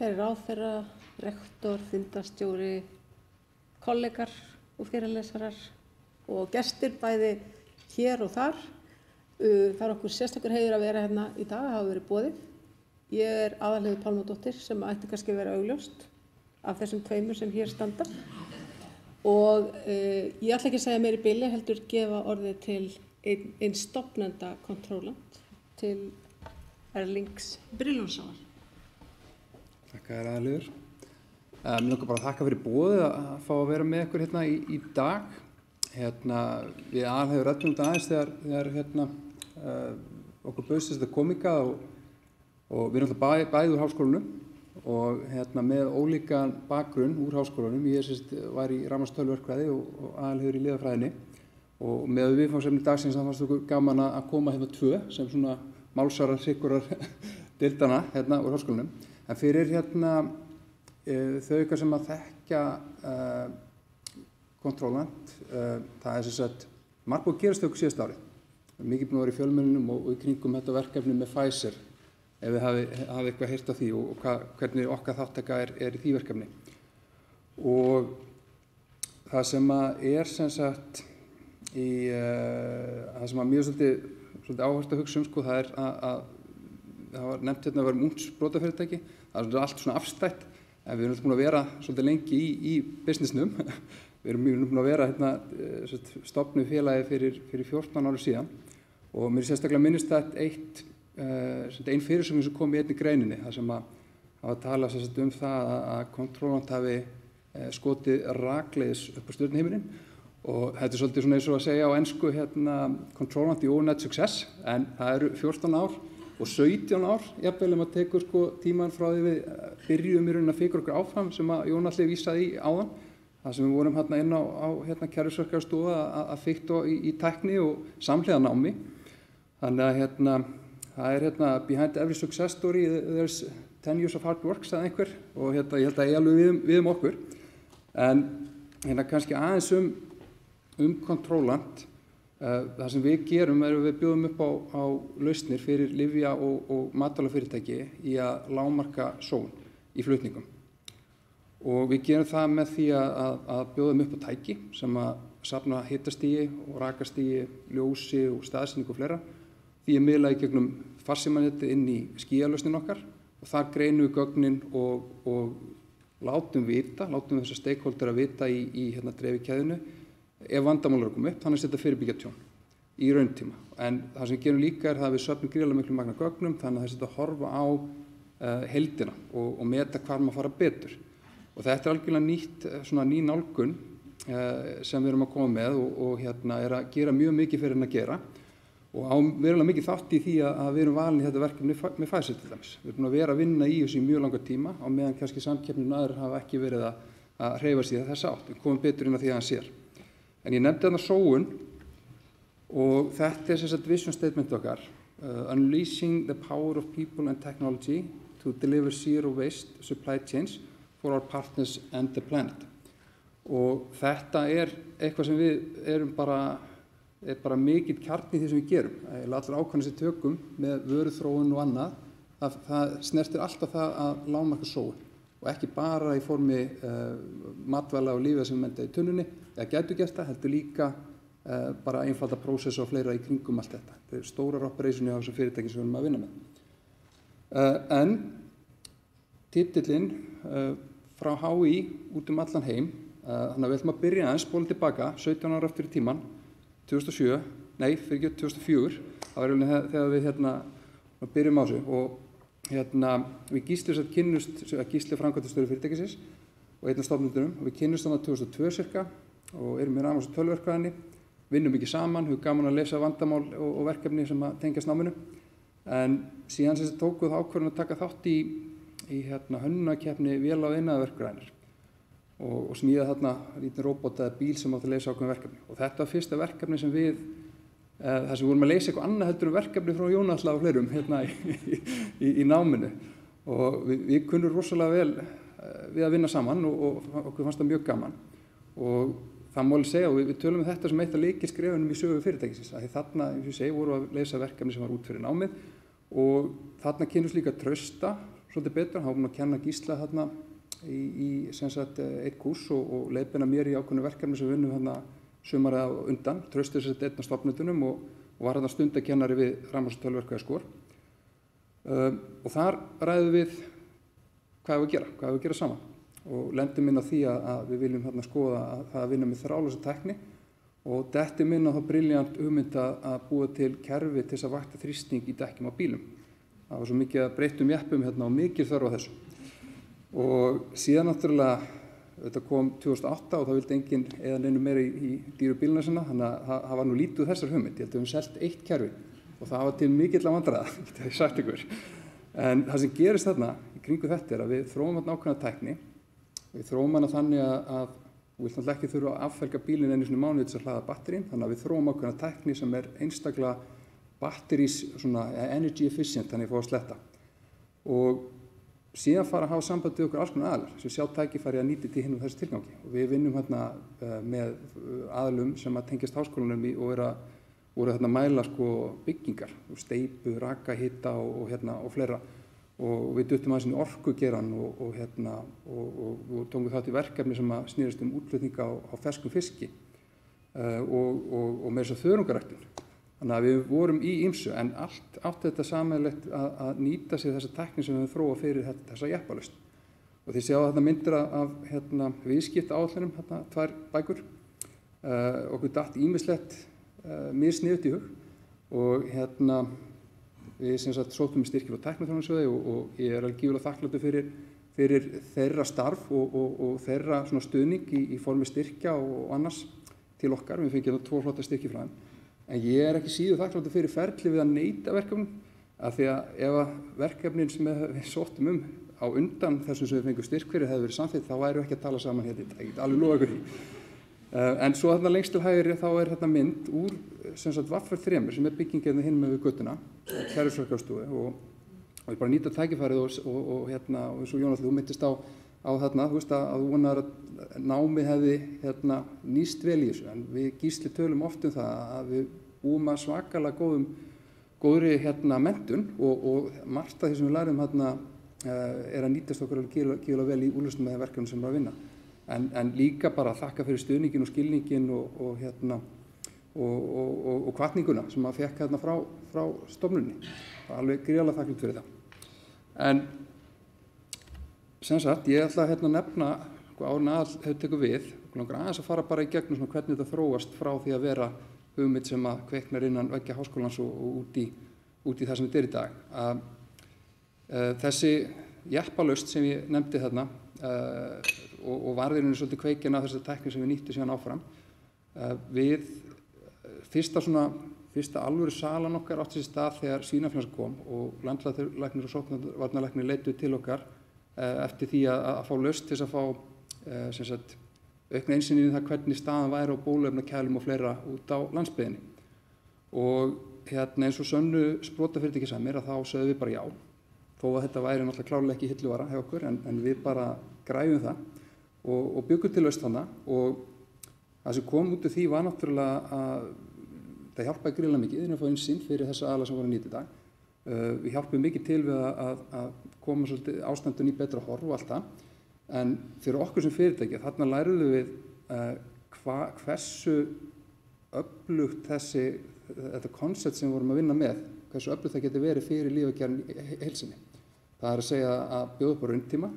kæri ráðherra, rektor, fundarstjóri, kollegar og fyrirlesarar og gestir bæði hér og þar. Það okkur sérstakur heiður að vera hérna í dag, hafa verið boðið. Ég Aðalheiður Pálmadóttir sem ætti kannski að vera augljóst af þessum tveimur sem hér standa. Og ég ætla ekki að segja meira í bili, heldur gefa orðið til einn stofnanda kontrólant, til Erlings Brynjólfssonar. Takk Aðalheiður. Mér langar bara að þakka fyrir boðið að fá að vera með ykkur hérna í dag. Við Aðalheiður ræddum þetta aðeins þegar okkur bauðst þetta komika og við erum alltaf bæði úr háskólanum og með ólíkan bakgrunn úr háskólanum. Ég var í rafmagnstölvuverkfræði og Aðalheiður í liðafræðinni og með viðfangsefni dagsins fannst okkur gaman að koma hérna tvö sem svona málsvarar sikkurar deildana úr háskólanum. En fyrir þau ykkar sem að þekkja kontrólant, það er sem sagt margt búið að gerast okkur síðasta árið. Mikið búin að vera í fjölmiðlunum og í kringum þetta verkefni með Pfizer, ef við hafi eitthvað heyrt á því og hvernig okkar þáttaka er í því verkefni. Og það sem er sem sagt það sem að mjög svolítið áherslu að hugsa það er að það var nefnt að vera ungt sprotafyrirtæki. Það er allt svona afstætt, en við erum búin að vera svolítið lengi í businessnum. Við erum búin að vera stofnuð félagi fyrir 14 árum síðan og mér sérstaklega minnist það ein fyrirsögn sem kom í einni greininni, þar sem að hafa talað um það að kontrólant hafi skotið rakleiðis upp á stjörnuhimininn og þetta er svolítið svona eins og að segja á ensku kontrólant í overnight success, en það eru 14 ár og 17 ár, jafnvel maður tekur tíman frá því við byrjum í rauninni að fikra okkur áfram sem að Jón Atli vísaði í áðan. Það sem við vorum inn á kerfisverkfræðistofu að fikta í tækni og samhliða námi. Þannig að það er behind every success story, there's 10 years of hard work, sagði einhver, og ég held að ég alveg við okkur. En kannski aðeins kontrólant. Það sem við gerum er að við bjóðum upp á lausnir fyrir lyfja- og matvælafyrirtæki í að lágmarka sóun í flutningum. Og við gerum það með því að bjóðum upp á tæki sem að safna hitastigi og rakastigi, ljósi og staðsetningu og fleira. Því er miðlað í gegnum farsímanetið inn í skýjalausnin okkar og þar greinum við gögnin og látum þessa stakeholdera vita í dreifikæðinu ef vandamál er að koma upp, þannig að þetta fyrirbyggja tjón í rauntíma. En það sem við gerum líka er það að við söfnum gríðarlega miklu magna gögnum, þannig að það að horfa á heildina og meta hvar maður fara betur. Og þetta er algjörlega ný nálgun sem við erum að koma með og er að gera mjög mikið fyrir að gera og á verulega mikið þátt í því að við erum valin í þetta verkefni með Pfizer til dæmis. Við erum búin að vera að vinna í þessu í mjög langa tíma á meðan kannski samkeppnin og aðrir hafa ekki verið að hreyfa sig í þessa átt. Við komum betur inn á því að hann sér. En ég nefndi þarna sóun og þetta er sem sagt vision statement okkar. Unleashing the power of people and technology to deliver zero waste supply chains for our partners and the planet. Og þetta er eitthvað sem við erum bara mikill kjarni í því sem við gerum. Allar ákvarðanir sem tökum með vöruþróun og annað, það snertir alltaf það að lágmarka sóun. Og ekki bara í formi matvæla og lífið sem menta í tunnunni, eða gætu gert það, heldur líka bara einfalda prósessa og fleira í kringum allt þetta. Þetta er stórar operationi á þessu fyrirtæki sem við erum að vinna með. En titillinn frá HÍ út allan heim, þannig að við ætlum að byrja aðeins, spólum tilbaka, 17 ára aftur í tíman, 2004, það var þegar við byrjum á þessu og við Gísli framkvæmdastjóri fyrirtækisins og einn af stofnendunum og við kynnumst þarna 2002 cirka og erum í rafmagns- og tölvuverkfræðinni, vinnum mikið saman, höfum gaman að lesa vandamál og verkefni sem að tengjast náminu. En síðan tókum við ákvörðun að taka þátt í hönnunarkeppni véla- og iðnaðarverkfræðinnar og smíða þarna lítinn róbot eða bíl sem átti að leysa ákveðin verkefni. Og þetta var fyrsta verkefni sem við þar sem við vorum að leysa eitthvað annað heldur verkefni frá Jón Atla og fleirum í náminu og við kunnum rosalega vel við að vinna saman og okkur fannst það mjög gaman og það má alveg segja og við tölum þetta sem eitt af lykilskrefunum í sögu fyrirtækisins að því þarna, eins og ég segi, vorum að leysa verkefni sem var út fyrir námið og þarna kynnumst líka Trausta, svolítið betur. Hann var búinn að kenna Gísla þarna í sem sagt eitt kúrs og leiðbeina mér í ákveðnu verkefni sem við vinnum þarna sumarið á undan. Trausti sem sagt einn af stofnendunum og var þarna stundakennari við rafmagns- og tölvuverkfræði Skor. Og þar ræðum við hvað við að gera saman. Og lendum inn á því að við viljum þarna skoða að það að vinna með þráðlausa tækni og dettum inn á þá brilljant hugmynd að búa til kerfi til þess að vakta þrýsting í dekkjum á bílum. Það var svo mikið að breyttum jeppum hérna og mikil þörf á þessu. Og síðan náttúrulega, þetta kom 2008 og það vildi enginn eða neinu meira í dýru bíluna sinna, þannig að það var nú lítið úr þessar hugmynd. Ég held að við höfum selt eitt kerfi og það var til mikilla vandræða, þetta hef ég sagt ykkur. En það sem gerist þarna í kringu þetta er að við þróum þarna ákveðna tækni. Við þróum hana þannig að við viljum alltaf ekki þurfa að affelga bílinn einu sinni í mánuði til að hlaða batterín, þannig að við þróum ákveðna tækni sem er einstaklega batterís svona energy efficient, þannig að fá að sletta. Og síðan fara að hafa samband við okkur alls konar aðilar sem sjá tækifæri að nýta til hinn og þessu tilgangi. Og við vinnum hérna með aðilum sem að tengjast háskólanum voru þarna að mæla sko byggingar, steypu, raka, hita og fleira. Og við duttum aðeins inn í orkugeirann og tókum þátt í verkefni sem að snýrist útflutninga á ferskum fiski og með þess að þörungaræktun. Þannig að við vorum í ýmsu en allt átti þetta sameiginlegt að nýta sér þessa tækni sem við höfum þróað fyrir þessa jeppalausn. Og þið sjáu þarna myndir af viðskiptaáætlunum, þarna 2 bækur. Okkur datt ýmislegt missniðugt í hug og við sem sagt sóttum í styrki frá Tækniþróunarsjóði og ég er alveg gífurlega þakklátur fyrir þeirra starf og þeirra svona stuðning í formi styrkja og annars til okkar. Við fengið 2 flotta styrki frá þeim. En ég er ekki síður þakklátur fyrir ferli við að neita verkefnum af því að ef verkefnin sem við sóttum á undan þessum sem við fengum styrk fyrir hefði verið samþykkt þá værum við ekki að tala saman hérna í dag. Ég get alveg lofa ykkur því. En svo þarna lengst til hægri þá er þetta mynd úr sem sagt Vaffer 3 sem er byggingin hinn með við göttuna, kerfisverkfræðistofu og ég bara nýta tækifærið og eins og Jónas þú myndist á þarna, þú veist að þú vonar að námið hefði nýst vel í þessu en við Gísli tölum oft það að við búum að svakalega góðri menntun og margt af því sem við lærum er að nýtast okkur gífurlega vel í úrlausnum með verkefnum sem við erum að vinna. En líka bara þakka fyrir stuðningin og skilningin og hvatninguna sem maður fekk frá stofnunni. Það er alveg gríðarlega þakklátur fyrir það. En sem sagt, ég ætla að nefna áður en aðal hefur tekið við, langar aðeins að fara bara í gegnum hvernig þetta þróast frá því að vera hugmynd sem að kveiknar innan veggja háskólans og út í það sem þetta er í dag. Þessi jeppalausn sem ég nefndi þarna og varðirinn svolítið kveikjan af þessari tækni sem við nýttum síðan áfram. Fyrsta alvöru salan okkar átti sér stað þegar svínaflensa kom og landlæknir og sóttvarnalæknir leituðu til okkar eftir því að fá lausn til þess að fá sem sagt aukna innsýn í það hvernig staðan væri á bóluefnakælum og fleira út á landsbyggðinni. Og eins og sönnu sprotafyrirtæki samir að þá sögðum við bara já, þó að þetta væri náttúrulega klárlega ekki hilluvara hjá okkur en við bara græjum það og byggum til lausn þarna og það sem kom út úr því var náttúrulega að það hjálpaði gríðarlega mikið að fá innsýn fyrir þessa aðila sem voru að nýta í dag. Við hjálpum mikið til við að koma svolítið ástandun í betra horf og allt það. En fyrir okkur sem fyrirtæki, þarna læruðum við hversu öflugt þetta konsept sem við vorum að vinna með, hversu öflugt það getur verið fyrir lífeggjarann í heilsinni. Það er að segja að bjóða upp á rauntíma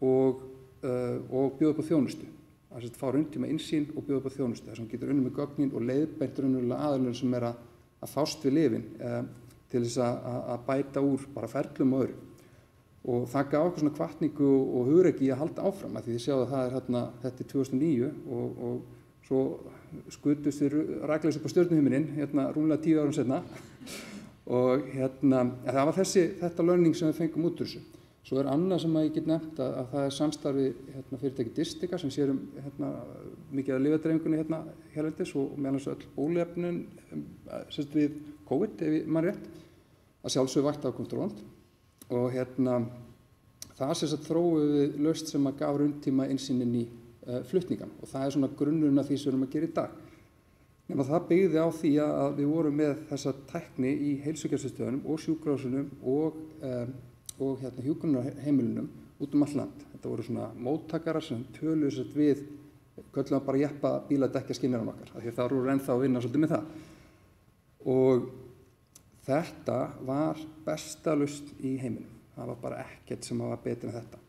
og bjóða upp á þjónustu. Það er að fá rauntíma innsýn og bjóða upp á þjónustu. Það sem getur unnið með gögnin og leiðbeint raunverulega aðilum sem er að fást við lyfin til þess að bæta úr bara ferlum og öðru. Og það gaf okkur svona hvatningu og hugrekki í að halda áfram af því þið sjáðu að það er þetta 2009 og svo skutust við rakleiðis upp á stjörnuhimininn rúmlega 10 árum seinna og það var þetta learning sem við fengum út úr þessu. Svo er annað sem ég get nefnt að það er samstarfi fyrirtæki Distika sem sér mikið af lyfjadreifingunni hérlendis og meðal þess öll bóluefnin við COVID, ef ég man rétt, að sjálfsögðu vaktafkontrólant og það sem þróuðum við lausn sem að gaf rauntíma innsýnin í flutningan og það er svona grunnurinn af því sem við erum að gera í dag. Nema það byggði á því að við vorum með þessa tækni í heilsugæslustöðvunum og sjúkrahúsunum og hjúkrunarheimilunum út allt land. Þetta voru svona móttakarar sem töluðu við, köllum bara jeppa bíladekkjaskynjarann okkar, af því að það voru ennþá að vinna svolítið með það. Og þetta var besta lausn í heiminum. Það var bara ekkert sem var betur en þetta.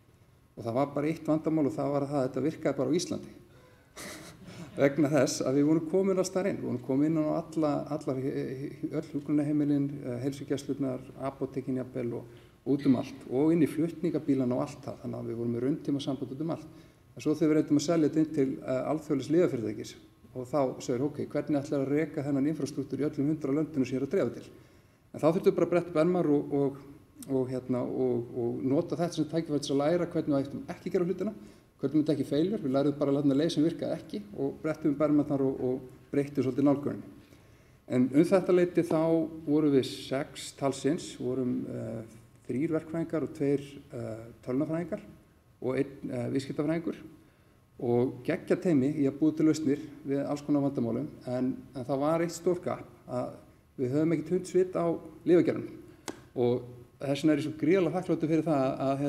Og það var bara eitt vandamál og það var að þetta virkaði bara á Íslandi. Vegna þess að við vorum komin á staðar inn. Við vorum komin inn á öll hjúkrunarheimilin, heilsugæslurnar, apótekin jafnvel og út allt. Og inn í flutningabílana og allt það. Þannig að við vorum með rauntímasamband út allt. En svo þegar við reyndum að selja þetta inn til alþjóðlegs lyfjafyrirtækis og þá segir ok, hvernig ætlar að reka þennan infrastruktúr í öllum 100 löndunum sem ég er að dreifa til. En þá þurftum við bara að bretta upp ermar og nota þetta sem tækifæri til að læra hvernig við ættum ekki að gera hlutina, hvernig við ekki feiljur. Við lærum bara að leið sem virkaði ekki og brettum upp ermarnar og breyttum svolítið nálguninni. En þetta leyti þá vorum við 6 talsins, vorum 3 verkfræðingar og 2 tölvunarfræðingar og 1 viðskiptafræðingur og geggja teymi í að búa til lausnir við alls konar vandamálum en það var eitt stórt gap að við höfum ekki hundsvit á lyfjagerðunum og þess vegna er ég svo gríðarlega þakklátur fyrir það að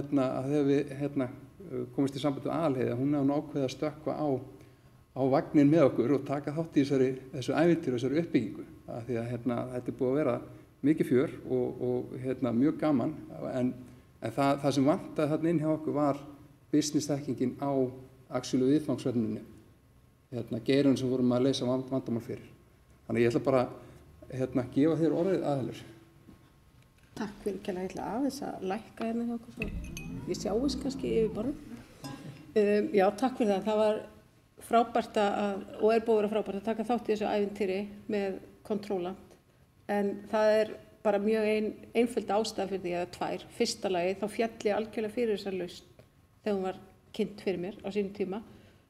þegar við komumst í samband við Aðalheiði, hún hefði ákveðið að stökkva á vagnin með okkur og taka þátt í þessu ævintýri og þessari uppbyggingu af því að þetta er búið að vera mikið fjör og mjög gaman en það sem vantaði þarna inn hjá okkur var business þekkingin á actually viðfangsverðinni, geirun sem vorum að leysa vandamál fyrir. Þannig ég ætla bara að gefa þér orðið Aðalur. Takk fyrir kærlega, ég ætla aðeins að lækka hérna hjá okkur svo ég sjáist kannski yfir borðum. Já, takk fyrir það. Það var frábært og er búið að vera frábært að taka þátt í þessu ævintýri með Controlant. En það er bara mjög einföld ástæða fyrir því eða 2. Fyrsta lagi þá féll ég algjörlega fyrir þessa lausn þegar hún var kynnt fyrir mér á sínum tíma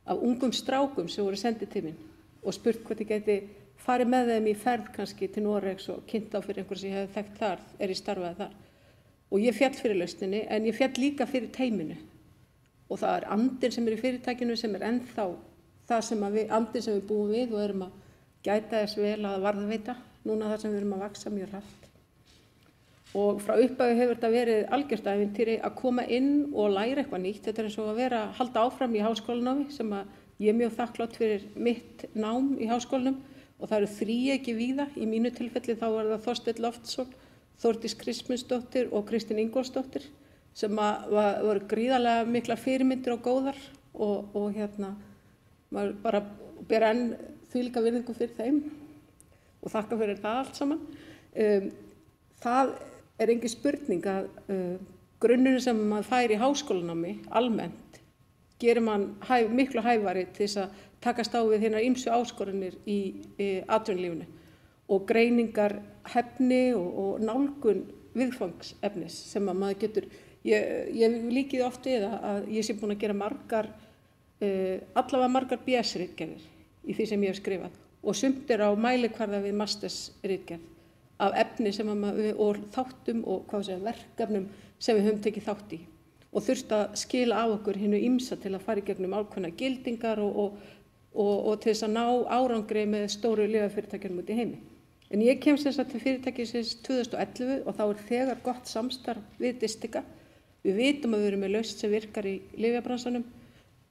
af ungum strákum sem voru sendið til mín og spurt hvort ég gæti farið með þeim í ferð kannski til Noregs og kynnt á fyrir einhver sem ég hefði þekkt þar, ég starfaði þar. Og ég féll fyrir lausninni en ég féll líka fyrir teyminu. Og það er andinn sem er í fyrirtækinu sem er ennþá það sem andinn sem við búum við og erum að gæta þess vel að varðveita núna þar sem við erum að vaxa mjög hratt. Og frá upphafi hefur þetta verið algjört ævintýri að koma inn og læra eitthvað nýtt. Þetta er eins og að halda áfram í háskólanámi sem að ég er mjög þakklát fyrir mitt nám í háskólanum og það eru 3 ekki víða. Í mínu tilfelli þá var það Þorsteinn Loftsson, Þórdís Kristmundsdóttir og Kristín Ingólfsdóttir sem voru gríðarlega mikla fyrirmyndir og góðar og maður bara ber enn þvílíka virðingu fyrir þeim og þakka fyrir það allt saman. Það er engin spurning að grunnurinn sem maður fær í háskólanámi almennt gerir mann miklu hæfari til þess að takast á við hinar ýmsu áskoranir í atvinnulífinu og greiningar hæfni og nálgun viðfangsefnis sem að maður getur. Ég líkið oft við að ég sé búin að gera allavega margar BS-ritgerðir í því sem ég hef skrifað og sumt er á mælikvarða við masters-ritgerð af efni sem og þáttum og verkefnum sem við höfum tekið þátt í og þurft að skila á okkur hinu ýmsa til að fara í gegnum ákveðnar gildingar og til þess að ná árangri með stóru lyfjafyrirtækjum út í heimi. En ég kem sem sagt til fyrirtækisins 2011 og þá er þegar gott samstarf við Distica. Við vitum að við erum með lausn sem virkar í lyfjabransanum.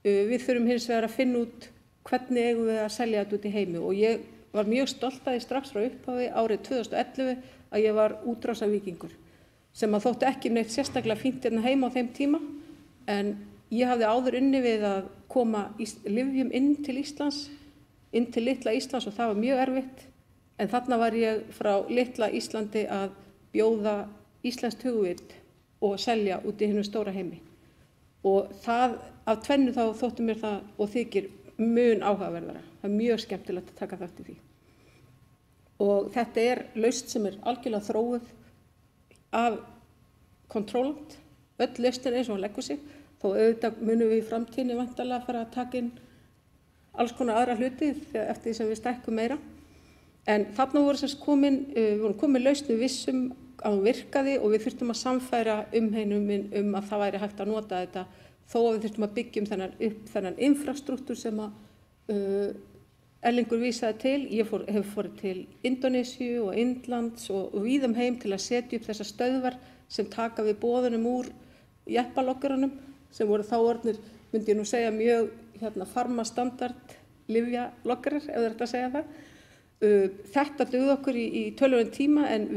Við þurfum hins vegar að finna út hvernig eigum við að selja þetta út í heimi og ég var mjög stolt að því strax frá upphafi árið 2011 að ég var útrásarvíkingur sem að þótti ekki neitt sérstaklega fínt hérna heima á þeim tíma en ég hafði áður unni við að koma lyfjum inn til Íslands, inn til litla Íslands og það var mjög erfitt en þarna var ég frá litla Íslandi að bjóða íslenskt hugvit og selja út í hinu stóra heimi og það af tvennu þá þótti mér það og þykir mun áhugaverðara. Það er mjög skemmtilegt að taka þátt í því. Og þetta er lausn sem er algjörlega þróuð af Controlant. Öll lausnin eins og hún leggur sig. Þó auðvitað munum við í framtíðinni væntanlega að fara að taka inn alls konar aðra hluti eftir því sem við stækkum meira. En þarna vorum komin lausn við vissum að hún virkaði og við þurftum að samfæra umheimin að það væri hægt að nota þetta þó að við þurftum að byggja þennan infrastruktúr sem að Erlingur vísaði til, ég hef farið til Indónesíu og Indlands og víðum heim til að setja upp þessar stöðvar sem taka við boðunum úr jeppalokkurunum sem voru þá orðnir, myndi ég nú segja, mjög farmastandard lyfjalokkurar, ef það er hægt að segja það. Þetta dugði okkur í töluverðan tíma en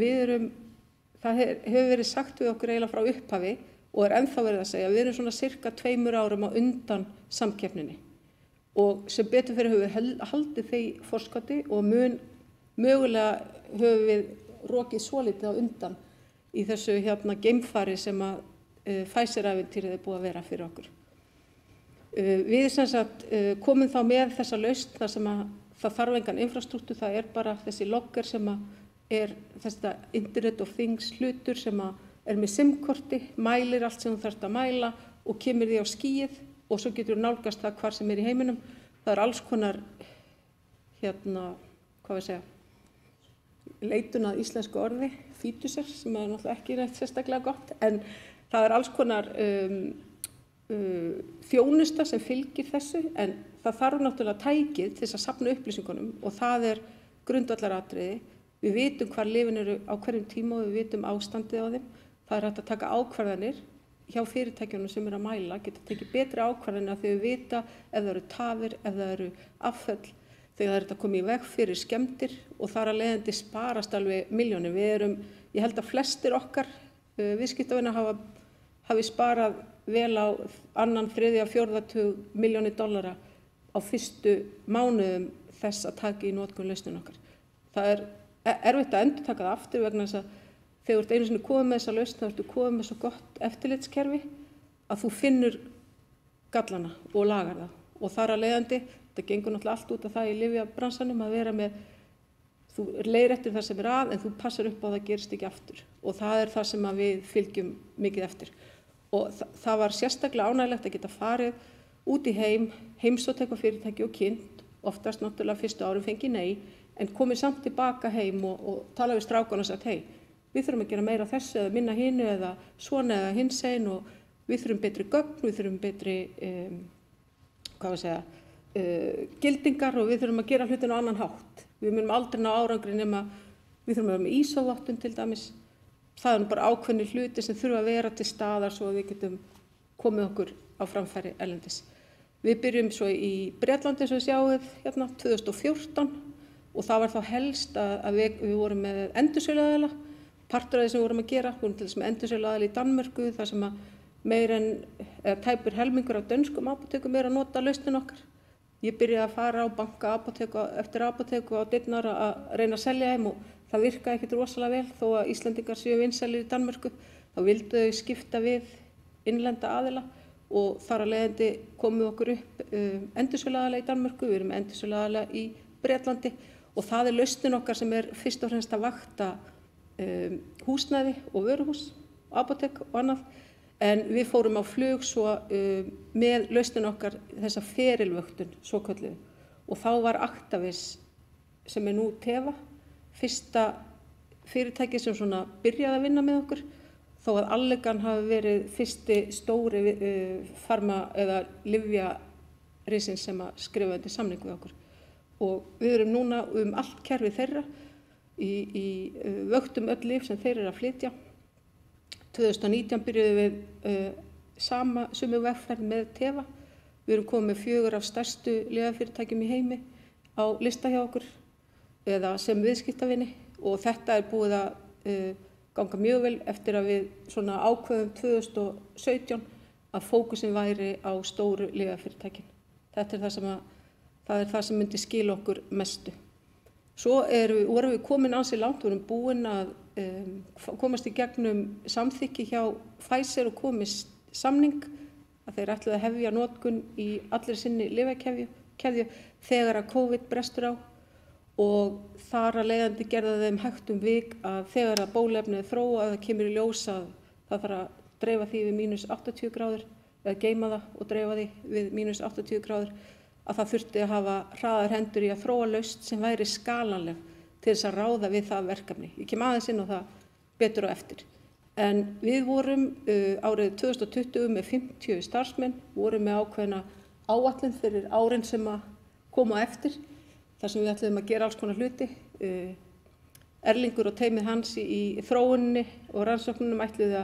það hefur verið sagt við okkur eiginlega frá upphafi og er ennþá verið að segja, við erum svona cirka 2 árum á undan samkeppninni. Og sem betur fyrir höfum við haldið þeir forskoti og mögulega höfum við rokið svolítið á undan í þessu geimfari sem að Pfizer-ævintýrið er búið að vera fyrir okkur. Við sem sagt komum þá með þessa lausn þar sem að það þarf engan infrastruktúr, það er bara þessi logger sem að er þetta Internet of Things hlutur sem að er með SIM-korti, mælir allt sem þú þarft að mæla og kemur því á skýið og svo getur þú nálgast það hvar sem er í heiminum. Það er alls konar, leitun að íslensku orði, fítusar, sem er náttúrulega ekki neitt sérstaklega gott, en það er alls konar þjónusta sem fylgir þessu, en það þarf náttúrulega tækið til þess að safna upplýsingunum og það er grundvallaratriði. Við vitum hvar lyfin eru á hverjum tíma og við vitum ástandið á þeim. Það er hægt að taka ákvarðanir hjá fyrirtækjunum sem eru að mæla, geta tekið betri ákvarðanir af því við vita ef það eru tafir, ef það eru afföll, þegar það er að koma í veg fyrir skemmdir og þar að leiðandi sparast alveg milljónir. Ég held að flestir okkar viðskiptavina hafi sparað vel á 2., 3., 4. milljónir dollara á fyrstu mánuðum þess að taka í notkun lausnin okkar. Það er erfitt að endurtaka það aftur vegna þess að þegar þú ert einu sinni komið með þessa lausn, þá ertu komið með svo gott eftirlitskerfi að þú finnur gallana og lagar það. Og þar að leiðandi, þetta gengur náttúrulega allt út af það í lyfjabransanum að vera með, þú leiðréttir það sem er að en þú passar upp á að það gerist ekki aftur. Og það er það sem við fylgjum mikið eftir. Og það var sérstaklega ánægilegt að geta farið út í heimsótt eitthvað fyrirtæki og kynnt, oftast náttúrulega fyrstu árum fengi nei, en komið samt tilbaka heim og tala við strákana og sagt, við þurfum að gera meira þessu eða minna hinu eða svona eða hinsegin og við þurfum betri gögn, við þurfum betri gildingar og við þurfum að gera hlutin á annan hátt. Við munum aldrei ná árangri nema við þurfum að vera með ISO-vottun til dæmis. Það er bara ákveðnir hluti sem þurfa að vera til staðar svo að við getum komið okkur á framfæri erlendis. Við byrjum svo í Bretlandi eins og við sjáum 2014 og það var þá helst að við vorum með endursöluaðila. Partur af því sem við vorum að gera, við vorum til þess með endursöluaðila í Danmörku þar sem að meira en tæpur helmingur af dönskum apótekum að nota lausnin okkar. Ég byrjaði að fara á banka eftir apóteku á dyrnar að reyna að selja þeim og það virkaði ekkert rosalega vel þó að Íslendingar séu vinsælir í Danmörku. Þá vildu þau skipta við innlenda aðila og þar að leiðandi komum okkur upp endursöluaðila í Danmörku, við erum með endursöluaðila í Bretlandi og það er lausnin okkar sem er fyrst og fremst að vakta húsnæði og vöruhús, apótek og annað. En við fórum á flug svo með lausnin okkar þessa ferilvöktun svokölluðu og þá var Actavis sem er nú Teva, fyrsta fyrirtæki sem svona byrjaði að vinna með okkur þó að Allegan hafi verið fyrsti stóri farma eða lyfjarisinn sem að skrifa undir samning við okkur. Og við erum núna allt kerfi þeirra í vöktum öll lyf sem þeir eru að flytja. 2019 byrjuðum við sömu vegferð með Teva. Við erum komið með 4 af stærstu lyfjafyrirtækjum í heimi á lista hjá okkur eða sem viðskiptavini og þetta er búið að ganga mjög vel eftir að við svona ákveðum 2017 að fókusin væri á stóru lyfjafyrirtækin. Þetta er það sem myndi skila okkur mestu. Svo vorum við komin ansi langt, við erum búin að komast í gegnum samþykki hjá Pfizer og komist samning að þeir ætluðu að hefja notkun í allri sinni lyfjakeðju þegar að COVID brestur á og þar að leiðandi gerði þeim hægt vik að þegar að bóluefnið er þróað að það kemur í ljós að það þarf að dreifa því við -80 gráður eða geyma það og dreifa því við -80 gráður að það þurfti að hafa hraðar hendur í að þróa lausn sem væri skalanleg til þess að ráða við það verkefni. Ég kem aðeins inn á það betur á eftir. En við vorum árið 2020 með 50 starfsmenn, vorum með ákveðna áætlun fyrir árin sem að koma eftir þar sem við ætlum að gera alls konar hluti. Erlingur og teymið hans í þróuninni og rannsóknunum ætluðu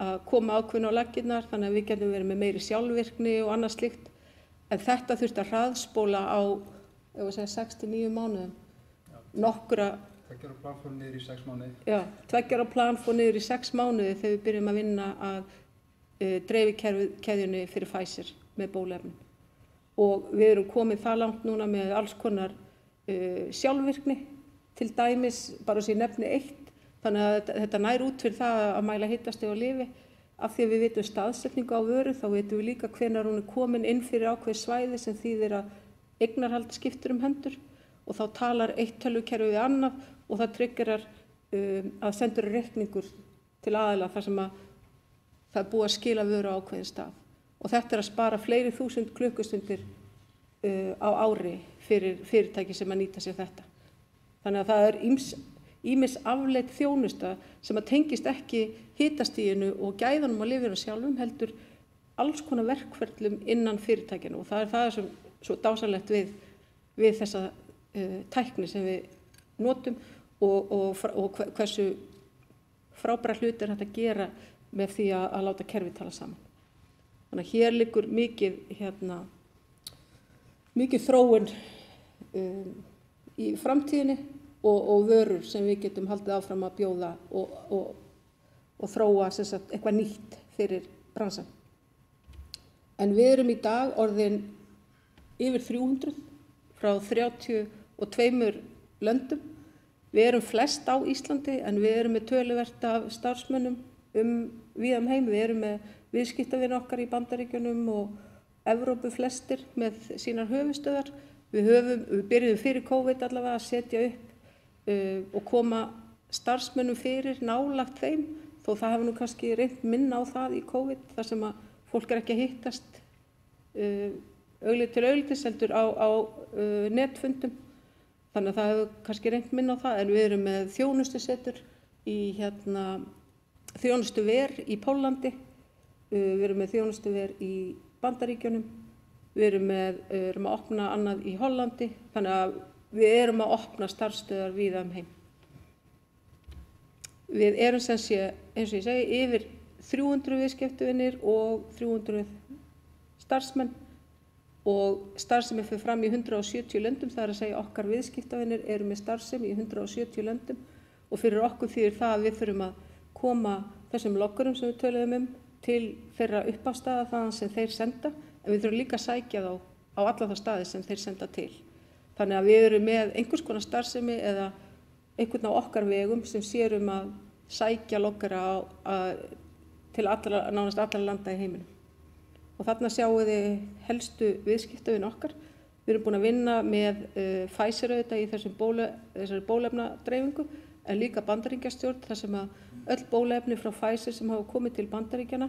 að koma ákveðinu á laggirnar þannig að við getum verið með meiri sjálfvirkni og annað slíkt. En þetta þurfti að hraðspóla á 6-9 mánuðum. Nokkra... 2 ára plan fór niður í 6 mánuði. Já, 2 ára plan fór niður í 6 mánuði þegar við byrjum að vinna að dreifikeðjunni fyrir Pfizer með bóluefnin. Og við erum komið það langt núna með alls konar sjálfvirkni, til dæmis, bara sem ég nefni eitt, þannig að þetta nær út fyrir það að mæla hitastig á lyfi. Af því að við vitum staðsetningu á vöru, þá vitum við líka hvenær hún er komin inn fyrir ákveð svæði sem þýðir að eignarhald skiptir hendur og þá talar eitt tölvukerfi við annað og það tryggerar að sendur reikningur til aðila þar sem að það er búið að skila vöru á ákveðin stað. Og þetta að spara fleiri þúsund klukkustundir á ári fyrir fyrirtæki sem að nýta sér þetta. Þannig að það er ýmis afleidd þjónusta sem að tengist ekki hitastiginu og gæðunum á lyfjunum sjálfum heldur alls konar verkferlum innan fyrirtækinu og það er svo dásamlegt við þessa tækni sem við notum og hversu frábæra hluti er hægt að gera með því að láta kerfið tala saman. Þannig að hér liggur mikið þróun í framtíðinni og vörur sem við getum haldið áfram að bjóða og þróa eitthvað nýtt fyrir bransann. En við erum í dag orðin yfir 300 frá 32 löndum. Við erum flest á Íslandi en við erum með töluvert af starfsmönnum víða heim. Við erum með viðskiptavini okkar í Bandaríkjunum og Evrópu flestir með sínar höfuðstöðvar. Við byrjuðum fyrir COVID allavega að setja upp og koma starfsmönnum fyrir nálagt þeim, þó það hefur nú kannski reynt minna á það í COVID, þar sem að fólk er ekki að hittast augliti til auglitis heldur á netfundum. Þannig að það hefur kannski reynt minna á það, en við erum með þjónustusetur í þjónustuver í Póllandi, við erum með þjónustuver í Bandaríkjunum, við erum að opna annað í Hollandi, þannig að við erum að opna starfsstöðvar víða heim. Við erum sem sé, eins og ég segi, yfir 300 viðskiptavinir og 300 starfsmenn og starfsemi fyrir fram í 170 löndum, það er að segja okkar viðskiptavinir eru með starfsemi í 170 löndum og fyrir okkur þýðir það að við þurfum að koma þessum loggurum sem við töluðum til þeirra uppástaða þaðan sem þeir senda, en við þurfum líka að sækja þá á alla þá staði sem þeir senda til. Þannig að við erum með einhvers konar starfsemi eða einhvern á okkar vegum sem sér að sækja loggara til nánast allra landa í heiminum. Og þarna sjáum við helstu viðskiptavin okkar. Við erum búin að vinna með Pfizer auðvitað í þessari bóluefnadreifingu, en líka Bandaríkjastjórn þar sem að öll bóluefni frá Pfizer sem hafa komið til Bandaríkjanna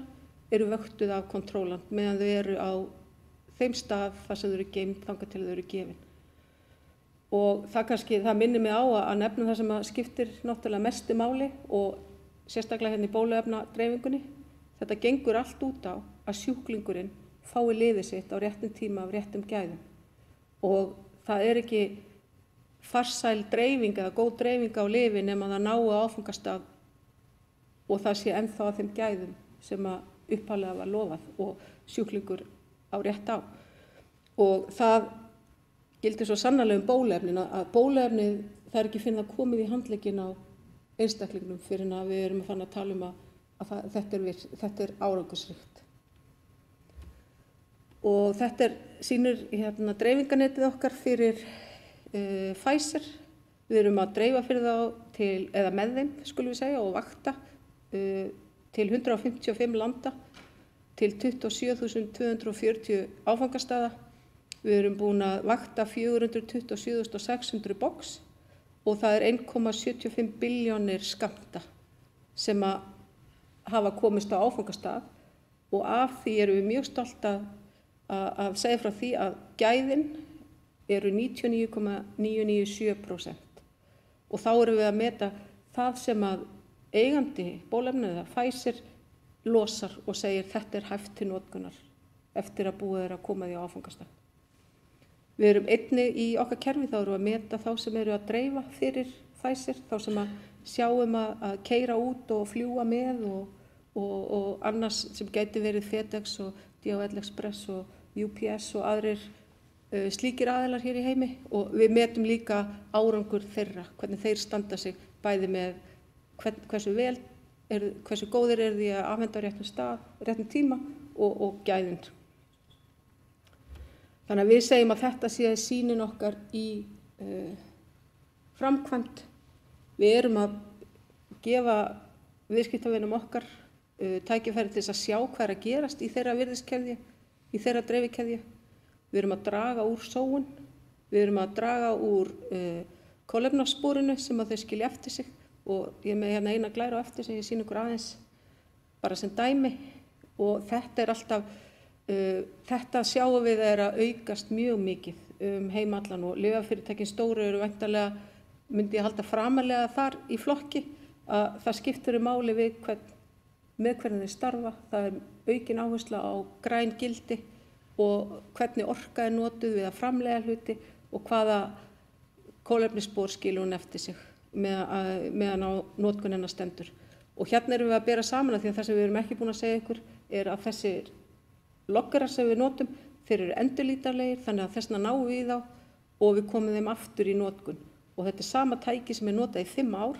eru vöktuð af kontróland meðan þau eru á þeim stað þar sem þau eru geymd þangað til þau eru gefin. Og það minnir mig á að nefna það sem að skiptir náttúrulega mestu máli og sérstaklega hérna í bóluefnadreifingunni. Þetta gengur allt út á að sjúklingurinn fái lyfið sitt á réttum tíma af réttum gæðum. Og það er ekki farsæl dreifing eða góð dreifing á lyfi nema það nái áfangastað og það sé ennþá að þeim gæðum sem að upphaflega var lofað og sjúklingur á rétt á. Og það gildir svo sannarlega bóluefnin að bóluefnið það er ekki fyrir að komið í handlegginn á einstaklingnum fyrir að við erum að fara að tala að þetta er árangursríkt. Og þetta sýnir dreifingarnetið okkar fyrir Pfizer. Við erum að dreifa fyrir þá eða með þeim skulum við segja og vakta til 155 landa til 27.240 áfangastaða. Við erum búin að vakta 427.600 box og það er 1,75 billjónir skammta sem að hafa komist á áfangastað og af því erum við mjög stolt að segja frá því að gæðin eru 99,997% og þá erum við að meta það sem að eigandi bóluefnið eða Pfizer losar og segir þetta er hæft til notkunar eftir að búið er að koma því á áfangastað. Við erum einnig í okkar kerfi, þá erum við að meta þá sem eru að dreifa fyrir Pfizer, þá sem að sjáum að keyra út og fljúga með og annars sem gæti verið FedEx og DHL Express og UPS og aðrir slíkir aðilar hér í heimi, og við metum líka árangur þeirra, hvernig þeir standa sig bæði með hversu góðir eru því að afhenda á réttum stað, réttum tíma og gæðin. Þannig að við segjum að þetta sé sýnin okkar í framkvæmd. Við erum að gefa viðskiptavinum okkar tækifæri til þess að sjá hvað er að gerast í þeirra virðiskeðju, í þeirra dreifikeðju. Við erum að draga úr sóun, við erum að draga úr kolefnasporinu sem að þau skilja eftir sig, og ég er með hérna eina glæru eftir sem ég sýni ykkur aðeins bara sem dæmi, og þetta er alltaf, þetta sjáum við að aukast mjög mikið heim allan, og lyfjafyrirtækin stóru eru væntanlega, myndi ég halda framarlega þar í flokki, að það skiptir máli við með hvernig þeir starfa. Það er aukin áhersla á græn gildi og hvernig orka er notuð við að framleiða hluti og hvaða kolefnisspor skilur hún eftir sig meðan á notkun hennar stendur. Og hérna erum við að bera saman, því að það sem við erum ekki búin að segja ykkur er að þessir loggarar sem við notum, þeir eru endurlítanlegir, þannig að þessna náum við þá og við komum þeim aftur í notkun. Og þetta er sama tæki sem er notað í 5 ár.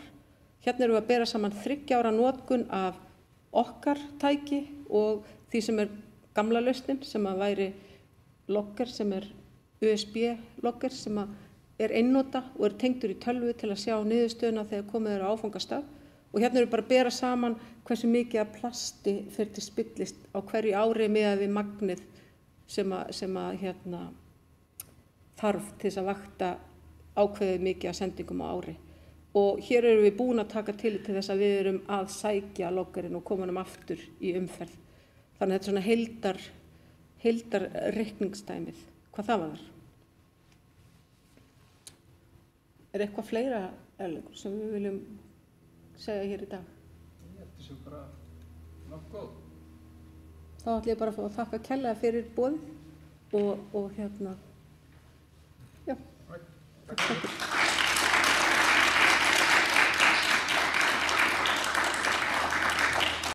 Hérna erum við að bera saman 3 ára notkun af okkar tæki og því sem er gamla lausnin, sem að væri loggar sem er USB loggar sem að er einnota og er tengdur í tölvu til að sjá niðurstöðuna þegar komið er á áfangastað. Og hérna erum við bara að bera saman hversu mikið af plasti fer til spillist á hverju ári miðað við magnið sem að þarf til þess að vakta ákveðið mikið af sendingum á ári. Og hér erum við búin að taka tillit til þess að við erum að sækja loggarinn og koma hann aftur í umferð. Þannig að þetta er svona heildarreikningsdæmið, hvað það var. Er eitthvað fleira Erlengur sem við viljum segja hér í dag? Þetta sé bara nokkuð góð. Þá ætlum ég bara að fá að þakka kærlega fyrir boðið og já, takk.